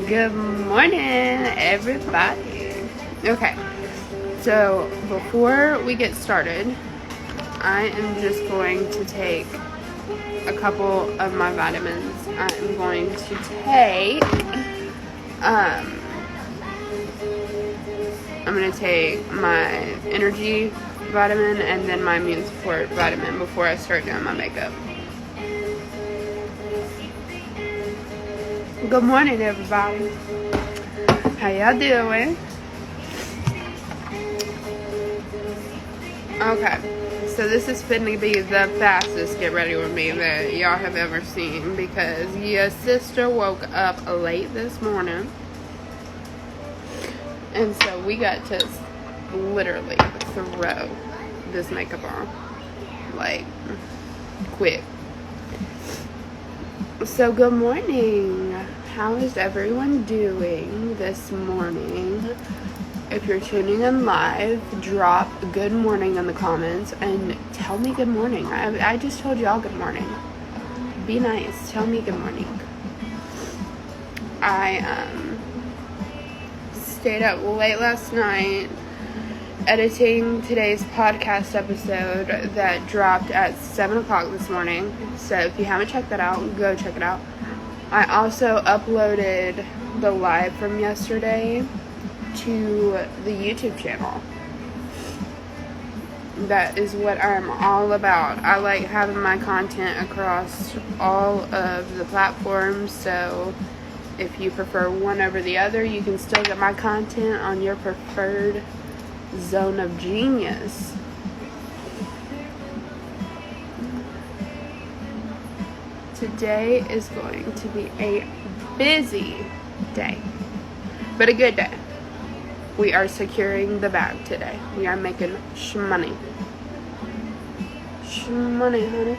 Good morning, everybody. Okay, so before we get started, I am just going to take a couple of my vitamins. I am going to take, I'm going to take my energy vitamin and then my immune support vitamin before I start doing my makeup. Good morning, everybody. How y'all doing? Okay, so this is finna be the fastest get ready with me that y'all have ever seen because your sister woke up late this morning, and so we got to literally throw this makeup on, like, quick. So good morning. How is everyone doing this morning? If you're tuning in live, drop good morning in the comments and tell me good morning. I just told y'all good morning. Be nice. Tell me good morning. I stayed up late last night editing today's podcast episode that dropped at 7 o'clock this morning. So if you haven't checked that out, go check it out. I also uploaded the live from yesterday to the YouTube channel. That is what I'm all about. I like having my content across all of the platforms, so if you prefer one over the other, you can still get my content on your preferred zone of genius. Today is going to be a busy day, but a good day. We are securing the bag today. We are making shmoney. Shmoney, honey.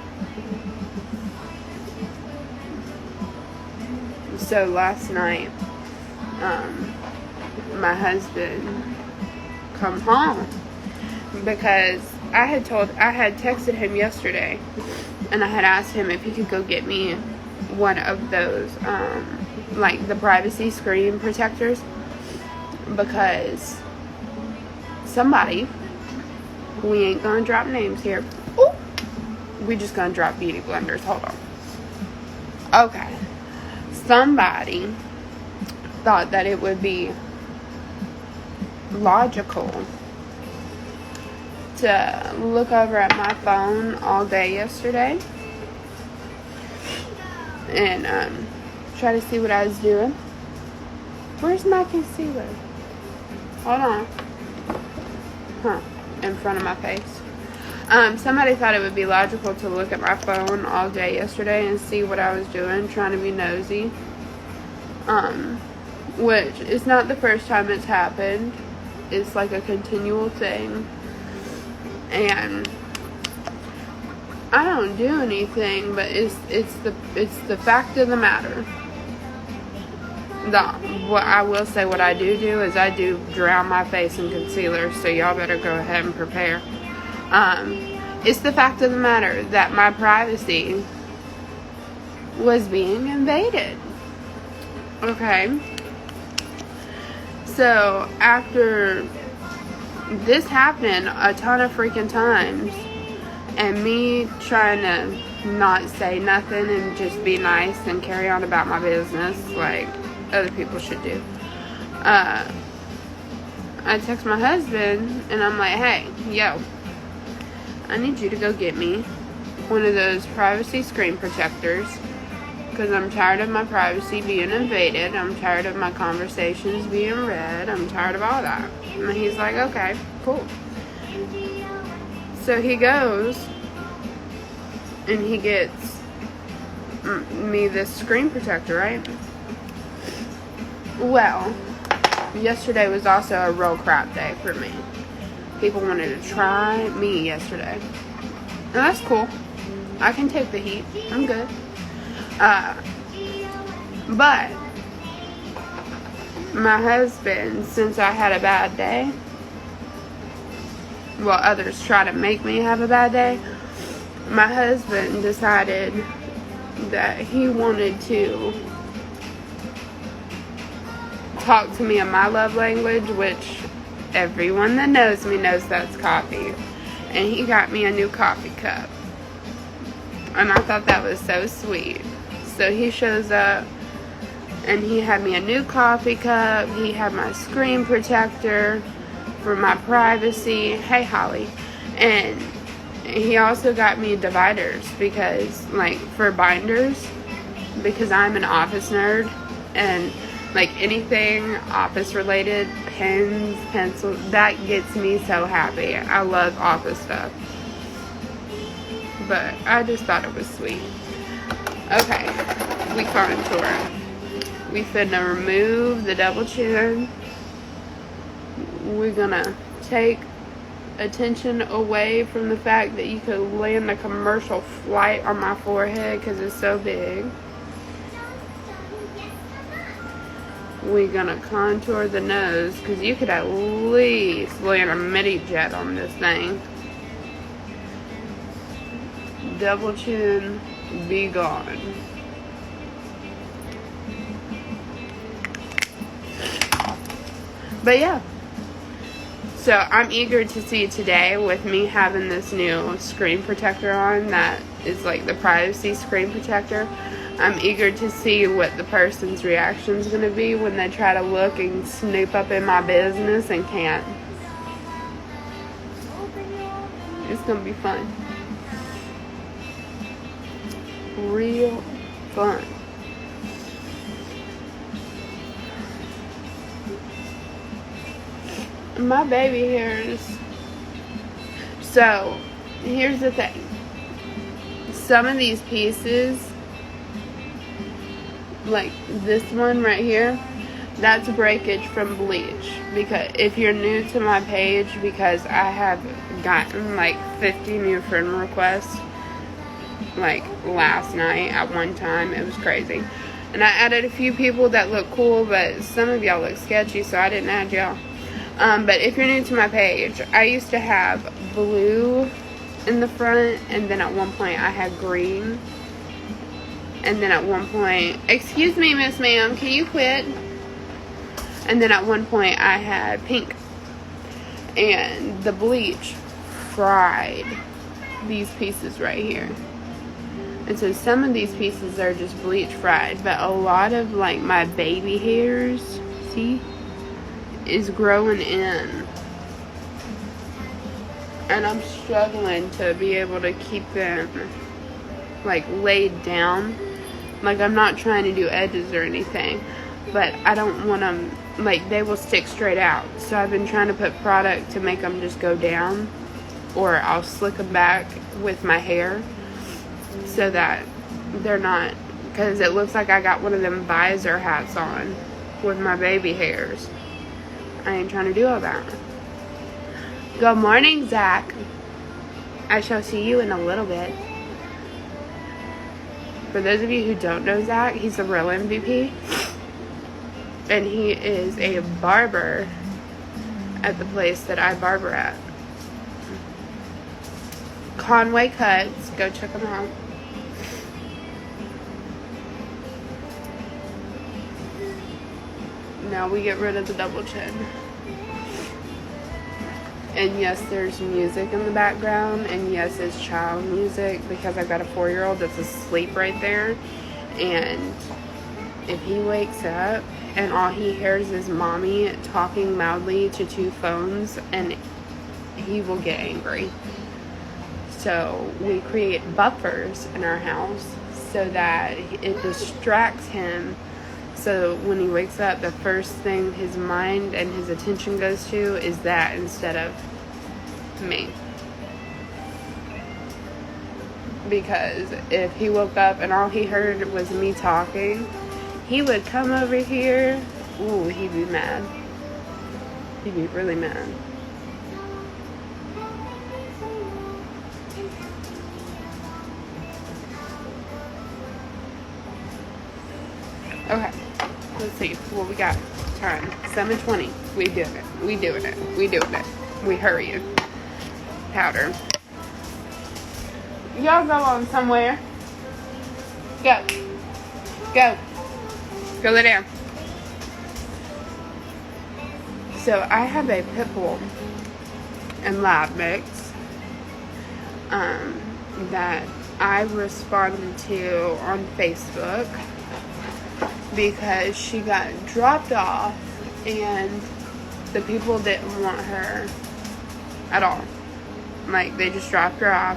So last night, my husband come home because I had texted him yesterday and I had asked him if he could go get me one of those like the privacy screen protectors, because somebody, we ain't gonna drop names here, we just gonna drop beauty blenders. Hold on. Okay, somebody thought that it would be logical to look over at my phone all day yesterday and try to see what I was doing. Where's my concealer? Hold on. In front of my face. Somebody thought it would be logical to look at my phone all day yesterday and see what I was doing, trying to be nosy. Which is not the first time it's happened. It's like a continual thing. And I don't do anything, but it's the fact of the matter. What I will say, what I do is I do drown my face in concealer, so y'all better go ahead and prepare. It's the fact of the matter that my privacy was being invaded. Okay? So, after this happened a ton of freaking times, and me trying to not say nothing and just be nice and carry on about my business like other people should do, I text my husband and I'm like, hey, yo, I need you to go get me one of those privacy screen protectors, because I'm tired of my privacy being invaded. I'm tired of my conversations being read. I'm tired of all that. And he's like, okay, cool. So he goes and he gets me this screen protector, right? Well, yesterday was also a real crap day for me. People wanted to try me yesterday. And that's cool. I can take the heat. I'm good. But my husband, since I had a bad day, well, others try to make me have a bad day, my husband decided that he wanted to talk to me in my love language, which everyone that knows me knows that's coffee. And he got me a new coffee cup. And I thought that was so sweet. So he shows up and he had me a new coffee cup. He had my screen protector for my privacy. Hey, Holly. And he also got me dividers because, like, for binders, because I'm an office nerd, and like anything office related, pens, pencils, that gets me so happy. I love office stuff. But I just thought it was sweet. Okay, we contour. We finna remove the double chin. We're gonna take attention away from the fact that you could land a commercial flight on my forehead because it's so big. We're gonna contour the nose because you could at least land a mini jet on this thing. Double chin, be gone. But yeah. So I'm eager to see today with me having this new screen protector on that is like the privacy screen protector. I'm eager to see what the person's reaction is going to be when they try to look and snoop up in my business and can't. It's going to be fun. Real fun. My baby hairs. So, here's the thing. Some of these pieces, like this one right here, that's breakage from bleach. Because if you're new to my page, because I have gotten like 50 new friend requests like last night at one time. It was crazy. And I added a few people that look cool, but some of y'all look sketchy, so I didn't add y'all. But if you're new to my page, I used to have blue in the front, and then at one point I had green. And then at one point, excuse me, Miss Ma'am, can you quit? And then at one point I had pink. And the bleach fried these pieces right here. And so some of these pieces are just bleach fried, but a lot of like my baby hairs, see, is growing in. And I'm struggling to be able to keep them like laid down. Like, I'm not trying to do edges or anything, but I don't want them, like, they will stick straight out. So I've been trying to put product to make them just go down, or I'll slick them back with my hair so that they're not, because it looks like I got one of them visor hats on with my baby hairs. I ain't trying to do all that. Good morning, Zach. I shall see you in a little bit. For those of you who don't know Zach, he's a real MVP. And he is a barber at the place that I barber at. Conway Cuts. Go check him out. Now we get rid of the double chin. And yes, there's music in the background. And yes, it's child music because I've got a 4-year-old that's asleep right there. And if he wakes up and all he hears is mommy talking loudly to 2 phones, and he will get angry. So we create buffers in our house so that it distracts him. So when he wakes up, the first thing his mind and his attention goes to is that instead of me. Because if he woke up and all he heard was me talking, he would come over here. Ooh, he'd be mad. He'd be really mad. Okay, let's see what we got. Time 7:20. We doing it. We doing it. We doing it. We hurrying. Powder. Y'all go on somewhere. Go. Go. Go lay down. So I have a pit bull and lab mix that I responded to on Facebook because she got dropped off and the people didn't want her at all. Like, they just dropped her off,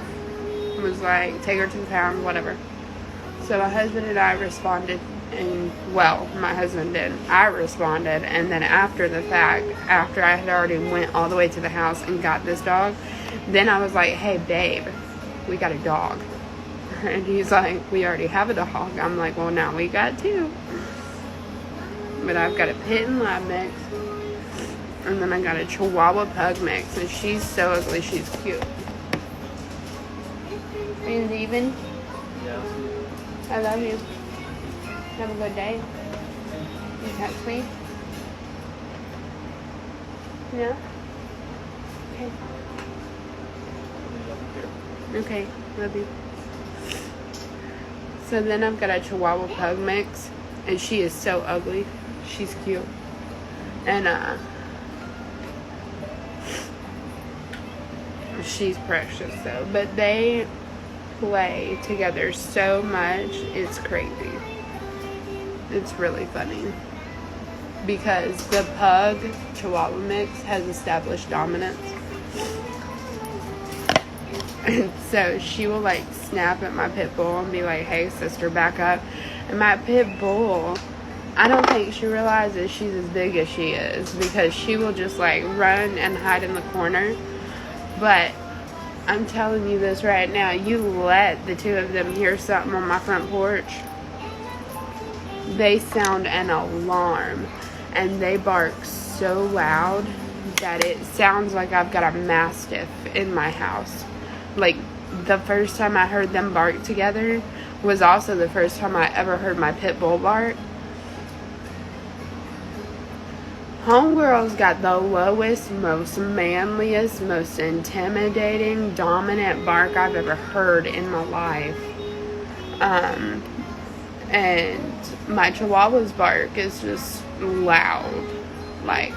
was like, take her to the pound, whatever. So my husband and I responded, and, well, my husband did. I responded, and then after the fact, after I had already went all the way to the house and got this dog, then I was like, hey, babe, we got a dog. And he's like, we already have a dog. I'm like, well, now we got two. But I've got a pit and lab mix. And then I got a Chihuahua pug mix. And she's so ugly, she's cute. Are you leaving? Yeah. I love you. Have a good day. You text me? Yeah? Okay. Okay, love you. So then I've got a Chihuahua pug mix. And she is so ugly. She's cute. And she's precious though. But they play together so much, it's crazy. It's really funny. Because the pug Chihuahua mix has established dominance. And so she will like snap at my pit bull and be like, hey sister, back up. And my pit bull, I don't think she realizes she's as big as she is, because she will just like run and hide in the corner. But I'm telling you this right now, you let the two of them hear something on my front porch, they sound an alarm, and they bark so loud that it sounds like I've got a mastiff in my house. Like, the first time I heard them bark together was also the first time I ever heard my pit bull bark. Homegirl's got the lowest, most manliest, most intimidating, dominant bark I've ever heard in my life. And my Chihuahua's bark is just loud. Like,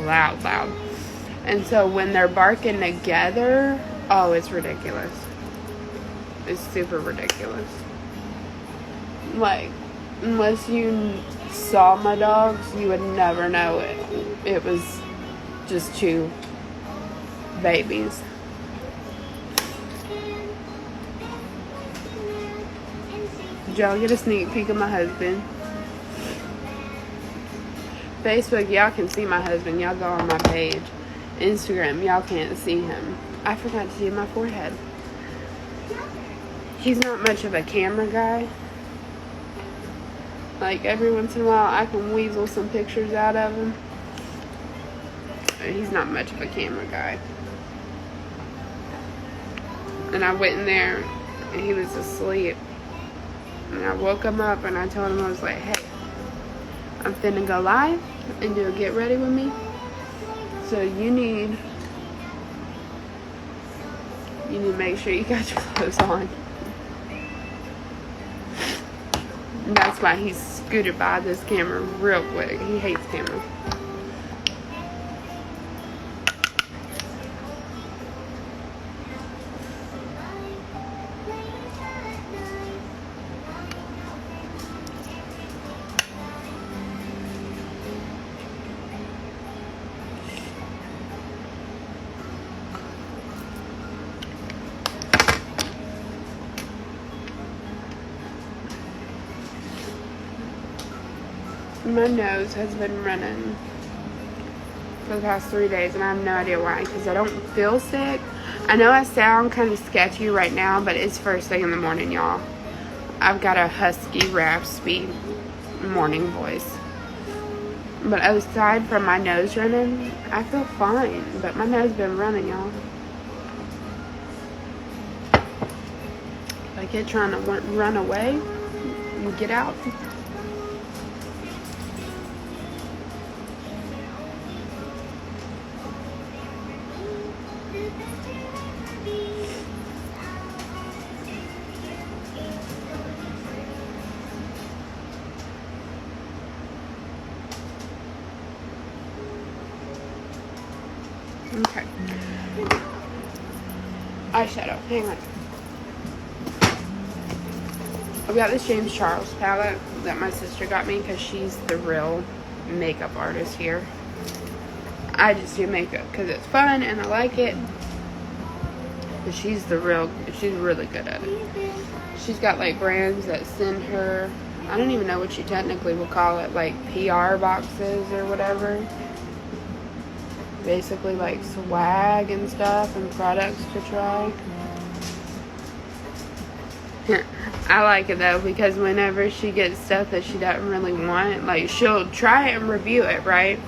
loud. And so when they're barking together, oh, it's ridiculous. It's super ridiculous. Like, unless you saw my dogs, you would never know it. It was just two babies. Did y'all get a sneak peek of my husband? Facebook, y'all can see my husband. Y'all go on my page. Instagram, y'all can't see him. I forgot to see my forehead. He's not much of a camera guy. Like, every once in a while, I can weasel some pictures out of him. But he's not much of a camera guy. And I went in there, and he was asleep. And I woke him up, and I told him, I was like, hey, I'm finna go live, and you'll get ready with me. So you need to make sure you got your clothes on. And that's why he scooted by this camera real quick. He hates cameras. My nose has been running for the past 3 days, and I have no idea why, because I don't feel sick. I know I sound kind of sketchy right now, but it's first thing in the morning, y'all. I've got a husky, raspy morning voice. But aside from my nose running, I feel fine, but my nose been running, y'all. Like it trying to run away and get out. Okay. Eyeshadow. Hang on. I've got this James Charles palette that my sister got me because she's the real makeup artist here. I just do makeup because it's fun and I like it. But she's really good at it. She's got like brands that send her, I don't even know what you technically would call it, like PR boxes or whatever. Basically like swag and stuff and products to try. I like it though because whenever she gets stuff that she doesn't really want, like she'll try it and review it, right?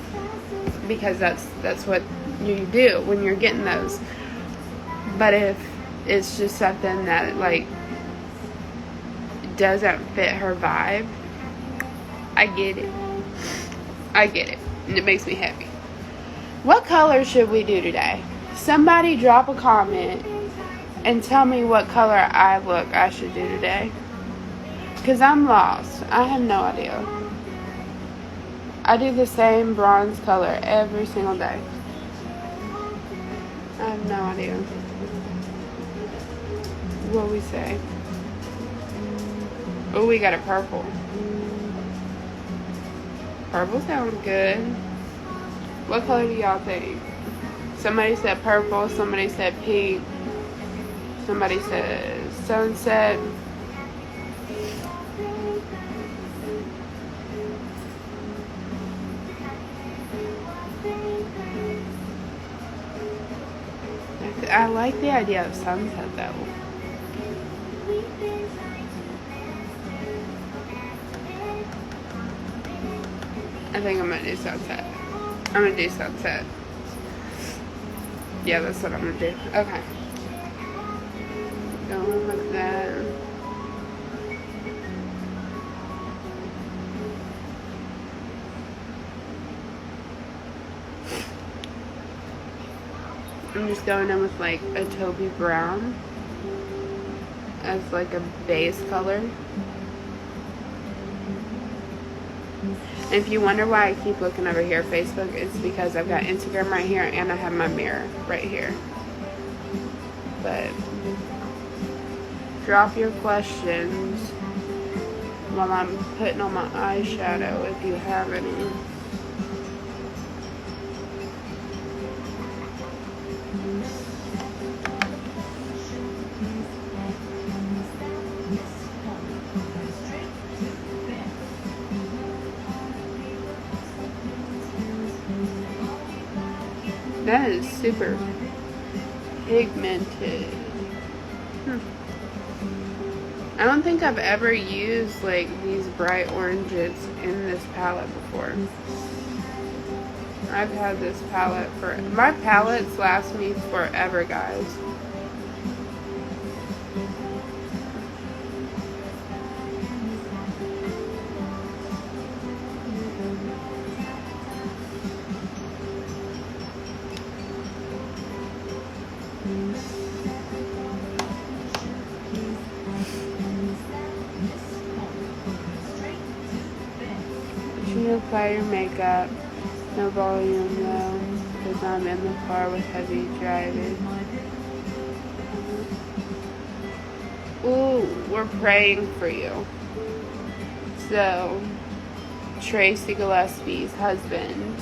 Because that's what you do when you're getting those. But if it's just something that like doesn't fit her vibe, I get it. And it makes me happy. What color should we do today? Somebody drop a comment and tell me what color I should do today. Because I'm lost. I have no idea. I do the same bronze color every single day. I have no idea. What we say? Oh, we got a purple. Purple sounds good. What color do y'all think? Somebody said purple. Somebody said pink. Somebody said sunset. I like the idea of sunset though. I think I'm gonna do sunset. I'm gonna do sunset. Yeah, that's what I'm gonna do. Okay. Going like that. I'm just going in with like a taupey brown as like a base color. And if you wonder why I keep looking over here at Facebook, it's because I've got Instagram right here and I have my mirror right here. But drop your questions while I'm putting on my eyeshadow if you have any. That is super pigmented. I don't think I've ever used like these bright oranges in this palette before. I've had this palette for, my palettes last me forever, guys. You apply your makeup, no volume though, because I'm in the car with heavy driving. Ooh, we're praying for you. So, Tracy Gillespie's husband,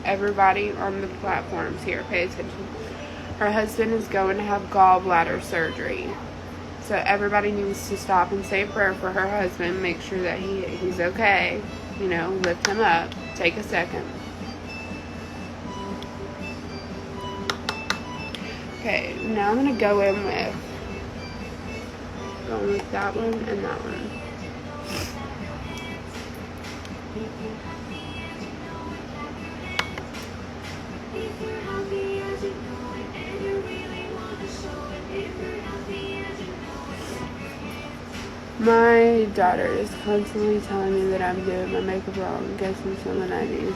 everybody on the platforms here, pay attention. Her husband is going to have gallbladder surgery. So everybody needs to stop and say a prayer for her husband, make sure that he's okay. You know, lift him up. Take a second. Okay, now I'm going to go in with that one and that one. My daughter is constantly telling me that I'm doing my makeup wrong. Guess I'm still in the 90s.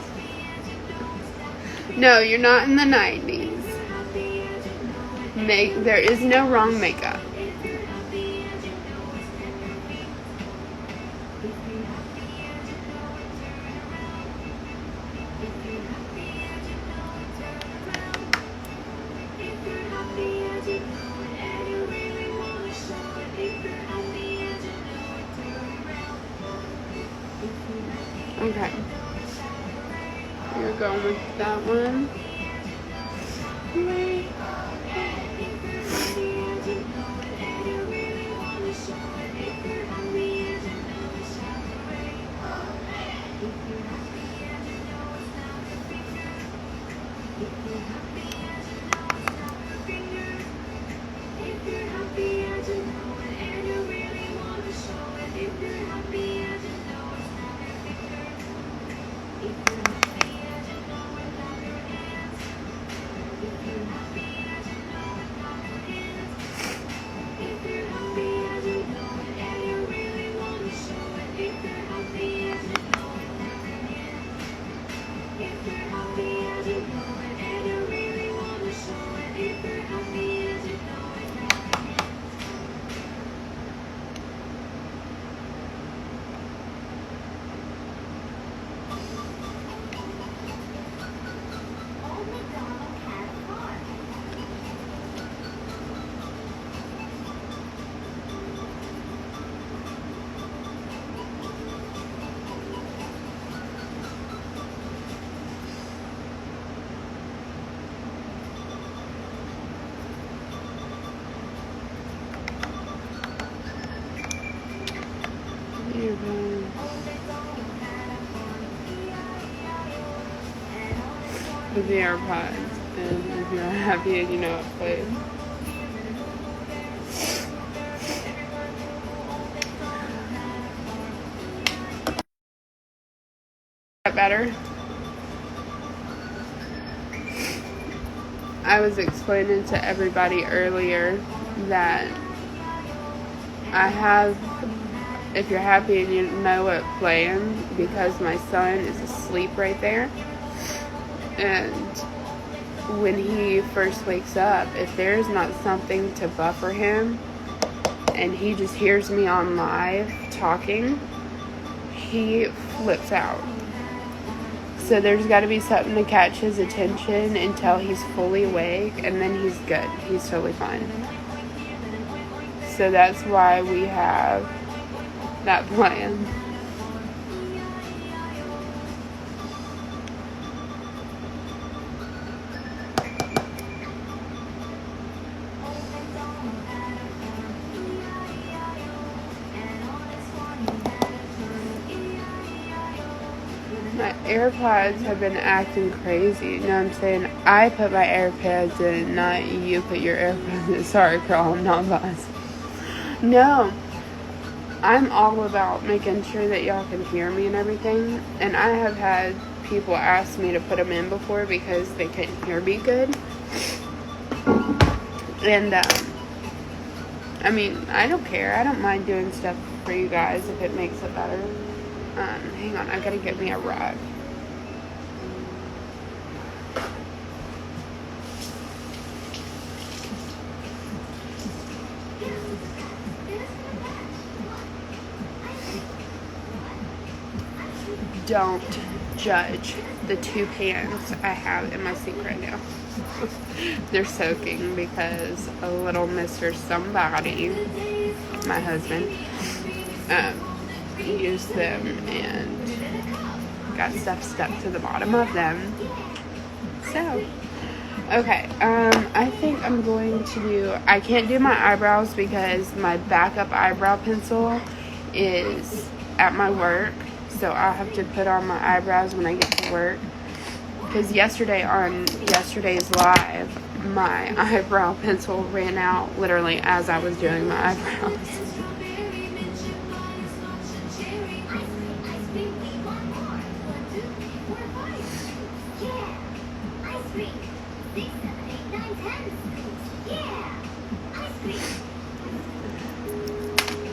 No, you're not in the 90s. There is no wrong makeup. Okay. You're going with that one. With the AirPods, and if you're happy and you know it plays. That better? I was explaining to everybody earlier that I have, if you're happy and you know it playing, because my son is asleep right there. And when he first wakes up, if there's not something to buffer him and he just hears me on live talking, he flips out. So there's got to be something to catch his attention until he's fully awake, and then he's good. He's totally fine. So that's why we have that plan. My AirPods have been acting crazy. You know what I'm saying? I put my AirPods in, not you put your AirPods in. Sorry, girl, I'm not boss. No. I'm all about making sure that y'all can hear me and everything. And I have had people ask me to put them in before because they couldn't hear me good. And, I mean, I don't care. I don't mind doing stuff for you guys if it makes it better. Hang on, I gotta get me a rug. Don't judge the 2 pants I have in my sink right now. They're soaking because a little Mr. Somebody, my husband, used them and got stuff stuck to the bottom of them. So, okay, I think I'm going to do, I can't do my eyebrows because my backup eyebrow pencil is at my work, so I'll have to put on my eyebrows when I get to work. Because yesterday's live, my eyebrow pencil ran out literally as I was doing my eyebrows.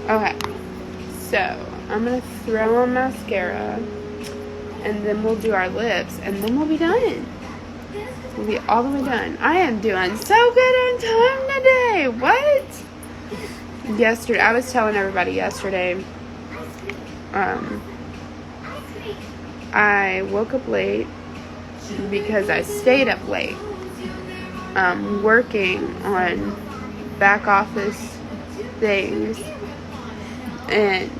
Okay, so I'm going to throw on mascara, and then we'll do our lips, and then we'll be done. We'll be all the way done. I am doing so good on time today. What? Yesterday, I was telling everybody yesterday, I woke up late because I stayed up late, working on back office things. And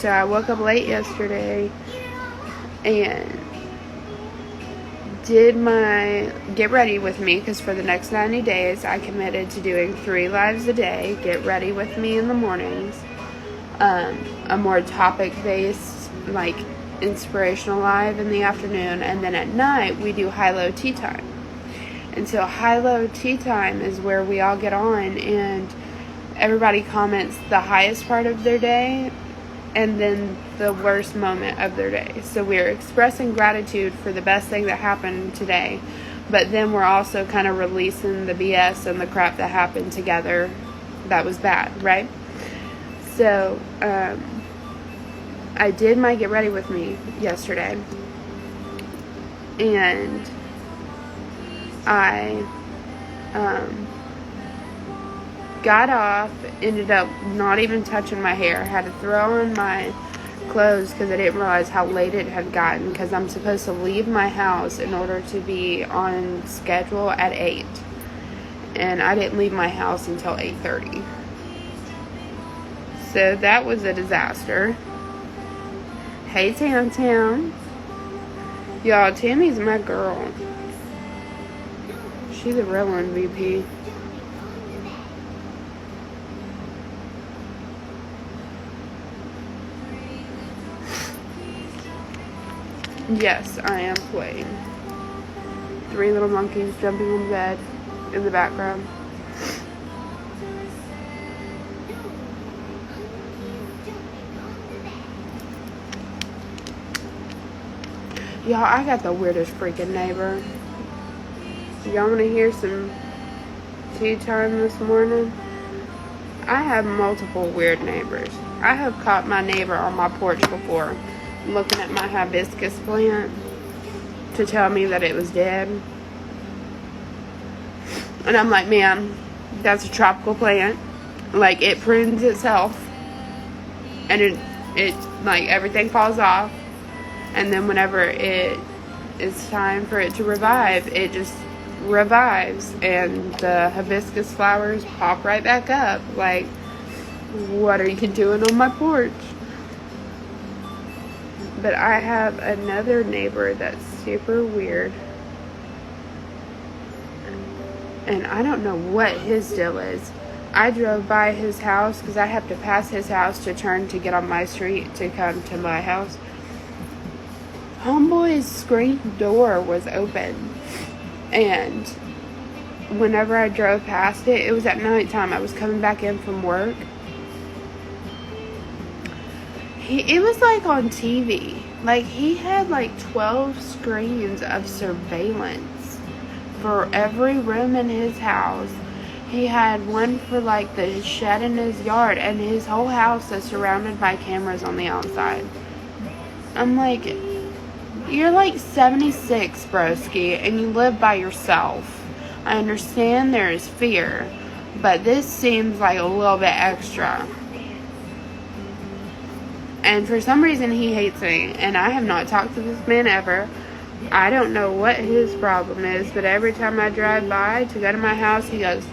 So I woke up late yesterday and did my get ready with me, because for the next 90 days I committed to doing 3 lives a day. Get ready with me in the mornings, a more topic based, like inspirational live in the afternoon, and then at night we do high-low tea time. And so high-low tea time is where we all get on and everybody comments the highest part of their day and then the worst moment of their day. So we're expressing gratitude for the best thing that happened today, but then we're also kind of releasing the BS and the crap that happened together that was bad, right? So I did my get ready with me yesterday, and I got off, ended up not even touching my hair. Had to throw on my clothes because I didn't realize how late it had gotten, because I'm supposed to leave my house in order to be on schedule at 8. And I didn't leave my house until 8:30. So that was a disaster. Hey, Tam Tam. Y'all, Tammy's my girl. She's a real MVP. Yes, I am playing. 3 little monkeys jumping on the bed in the background. Y'all, I got the weirdest freaking neighbor. Y'all want to hear some tea time this morning? I have multiple weird neighbors. I have caught my neighbor on my porch before, looking at my hibiscus plant to tell me that it was dead. And I'm like, man, that's a tropical plant. Like, it prunes itself. And it like, everything falls off. And then whenever it is time for it to revive, it just revives. And the hibiscus flowers pop right back up. Like, what are you doing on my porch? But I have another neighbor that's super weird. And I don't know what his deal is. I drove by his house because I have to pass his house to turn to get on my street to come to my house. Homeboy's screen door was open. And whenever I drove past it, it was at nighttime. I was coming back in from work. It was like on TV. Like, he had like 12 screens of surveillance for every room in his house. He had one for like the shed in his yard, and his whole house is surrounded by cameras on the outside. I'm like, you're like 76, broski, and you live by yourself. I understand there is fear, but this seems like a little bit extra. And for some reason, he hates me. And I have not talked to this man ever. I don't know what his problem is. But every time I drive by to go to my house, he goes,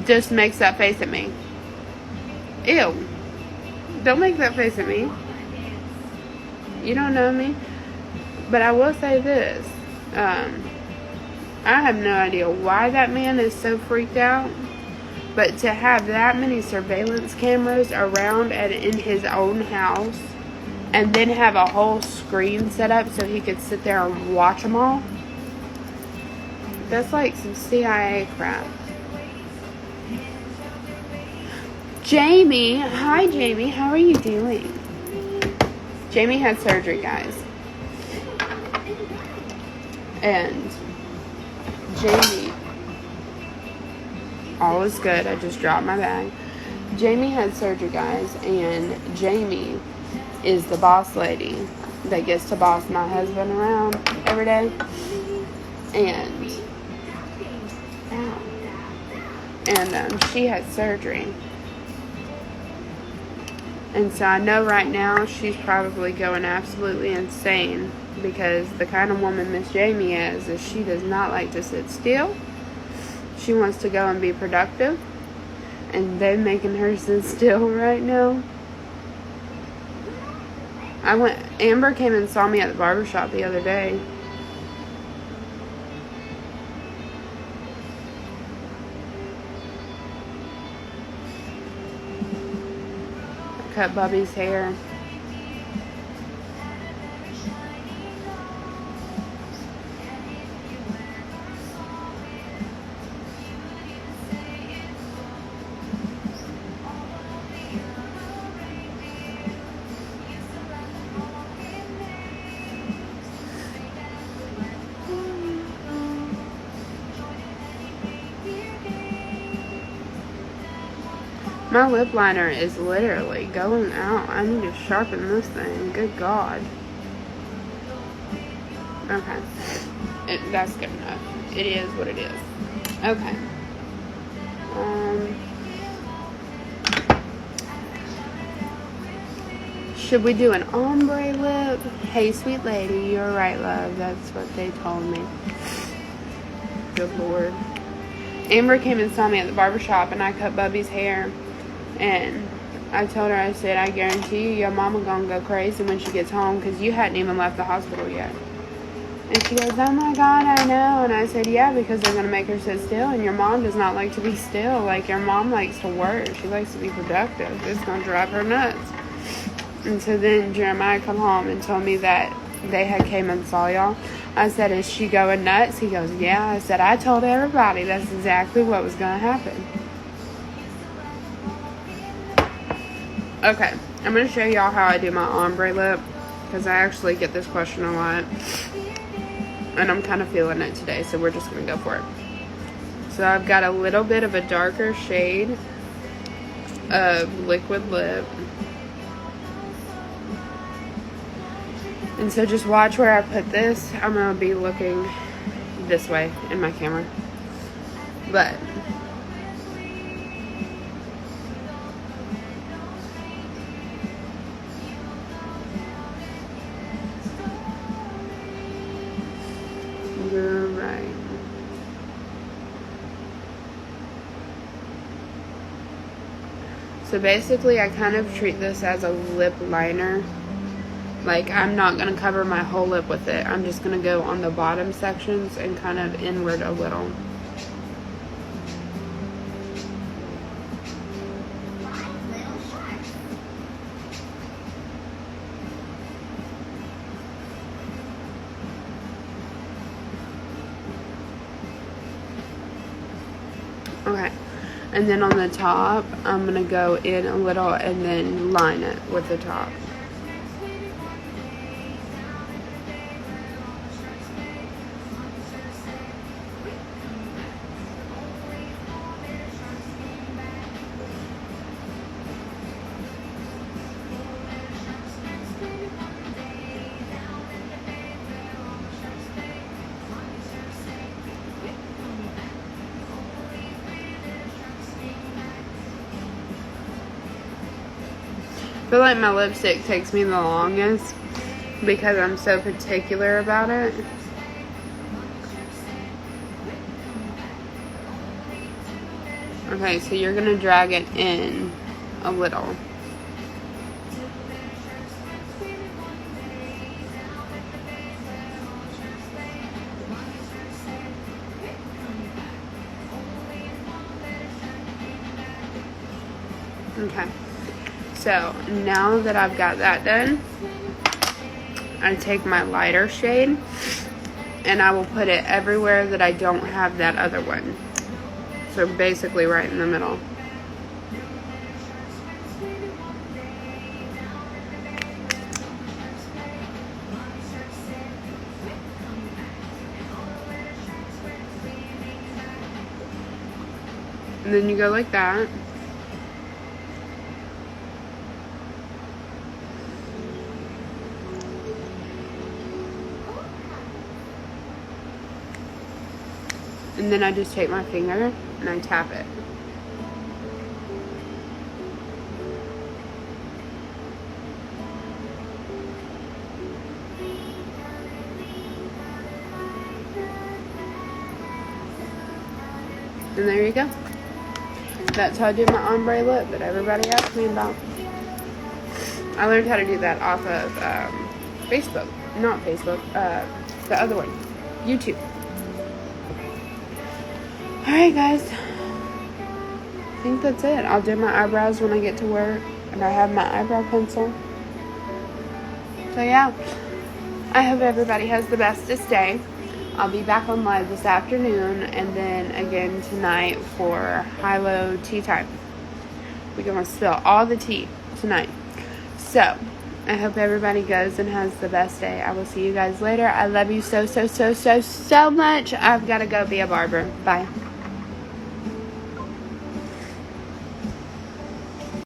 just makes that face at me. Ew. Don't make that face at me. You don't know me. But I will say this. I have no idea why that man is so freaked out. But to have that many surveillance cameras around and in his own house, and then have a whole screen set up so he could sit there and watch them all, that's like some CIA crap. Jamie, hi Jamie, how are you doing? Jamie had surgery, guys. And Jamie, all is good. I just dropped my bag. Jamie had surgery, guys, and Jamie is the boss lady that gets to boss my husband around every day. And she had surgery. And so I know right now she's probably going absolutely insane, because the kind of woman Miss Jamie is she does not like to sit still. She wants to go and be productive. And they making her sit still right now. Amber came and saw me at the barbershop the other day. I cut Bubby's hair. My lip liner is literally going out. I need to sharpen this thing. Good God. Okay. That's good enough. It is what it is. Okay. Should we do an ombre lip? Hey, sweet lady, you're right, love. That's what they told me. Good Lord. Amber came and saw me at the barbershop, and I cut Bubby's hair. And I told her, I said, I guarantee you, your mama gonna go crazy when she gets home because you hadn't even left the hospital yet. And she goes, oh my God, I know. And I said, yeah, because they're gonna make her sit still, and your mom does not like to be still. Like, your mom likes to work. She likes to be productive. It's gonna drive her nuts. And so then Jeremiah come home and told me that they had came and saw y'all. I said, is she going nuts? He goes, yeah. I said, I told everybody that's exactly what was gonna happen. Okay, I'm going to show y'all how I do my ombre lip, because I actually get this question a lot, and I'm kind of feeling it today, so we're just going to go for it. So I've got a little bit of a darker shade of liquid lip, and so just watch where I put this. I'm going to be looking this way in my camera, but you're right. So basically I kind of treat this as a lip liner. Like, I'm not going to cover my whole lip with it. I'm just going to go on the bottom sections and kind of inward a little. Okay, and then on the top, I'm going to go in a little and then line it with the top. I feel like my lipstick takes me the longest because I'm so particular about it. Okay, so you're going to drag it in a little. Okay. So now that I've got that done, I take my lighter shade and I will put it everywhere that I don't have that other one. So basically right in the middle. And then you go like that. And then I just take my finger and I tap it. And there you go. That's how I do my ombre look that everybody asked me about. I learned how to do that off of Facebook. Not Facebook. The other one. YouTube. Alright, guys. I think that's it. I'll do my eyebrows when I get to work. And I have my eyebrow pencil. So, yeah. I hope everybody has the bestest day. I'll be back on live this afternoon. And then again tonight for high-low tea time. We're going to spill all the tea tonight. So, I hope everybody goes and has the best day. I will see you guys later. I love you so much. I've got to go be a barber. Bye.